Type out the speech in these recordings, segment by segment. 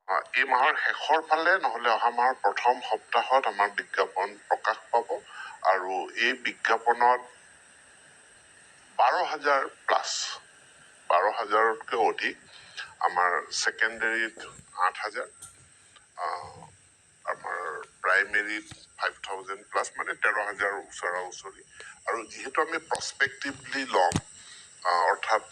এই মাহৰ শেষৰ ফালে নহ'লে অহা মাহৰ প্ৰথম সপ্তাহত আমাৰ বিজ্ঞাপন প্ৰকাশ পাব আৰু এই বিজ্ঞাপনত 12,000+, 12,000তকৈ অধিক আমাৰ সেকেন্ডাৰীত 8,000, আমাৰ প্ৰাইমেৰীত 5,000+, মানে 13,000 ওচৰা-ওচৰি। আৰু যিহেতু আমি প্ৰস্পেক্টিভলি ল'ম, অৰ্থাৎ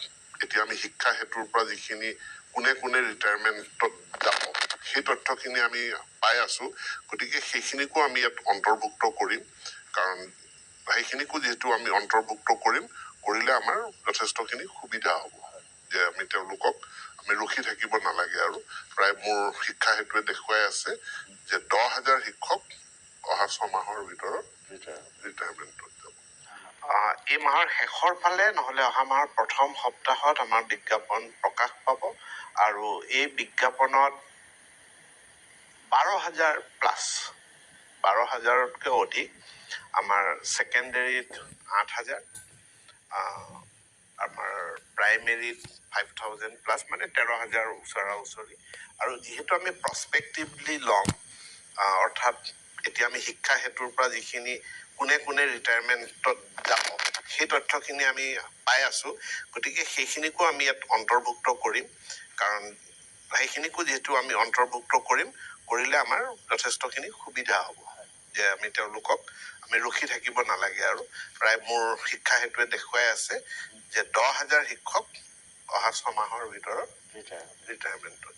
এতিয়া আমি শিক্ষা হেতুৰ পৰা যিখিনি কোনে কোনে ৰিটায়াৰমেণ্টত যাব সেই তথ্যখিনি আমি পাই আছো, গতিকে সেইখিনিকো আমি ইয়াত অন্তৰ্ভুক্ত কৰিম। কাৰণ সেইখিনিকো যিহেতু আমি অন্তৰ্ভুক্ত কৰিলে আমাৰ যথেষ্টখিনি সুবিধা হ'ব, যে আমি তেওঁলোকক আমি ৰখি থাকিব নালাগে। আৰু প্ৰায় মোৰ শিক্ষা হেতুৱে দেখুৱাই আছে যে 10,000 শিক্ষক অহা 6 মাহৰ ভিতৰত ৰিটায়াৰমেণ্টত যাব। এই মাহৰ শেষৰ ফালে নহ'লে অহা মাহৰ প্ৰথম সপ্তাহত আমাৰ বিজ্ঞাপন প্ৰকাশ পাব আৰু এই বিজ্ঞাপনত 12,000+, 12,000তকৈ অধিক আমাৰ সেকেন্ডাৰীত 8,000, আমাৰ প্ৰাইমেৰীত 5,000+, মানে 13,000 ওচৰা-ওচৰি। আৰু যিহেতু আমি প্ৰস্পেক্টিভলি ল'ম, অৰ্থাৎ এতিয়া আমি শিক্ষা হেতুৰ পৰা যিখিনি কোনে কোনে ৰিটায়াৰমেণ্টত যাব সেই তথ্যখিনি আমি পাই আছো, গতিকে সেইখিনিকো আমি ইয়াত অন্তৰ্ভুক্ত কৰিম। কাৰণ সেইখিনিকো যিহেতু আমি অন্তৰ্ভুক্ত কৰিলে আমাৰ যথেষ্টখিনি সুবিধা হ'ব, যে আমি তেওঁলোকক আমি ৰখি থাকিব নালাগে। আৰু প্ৰায় মোৰ শিক্ষা হেতুৱে দেখুৱাই আছে যে 10,000 শিক্ষক অহা 6 মাহৰ ভিতৰত ৰিটায়াৰমেণ্টত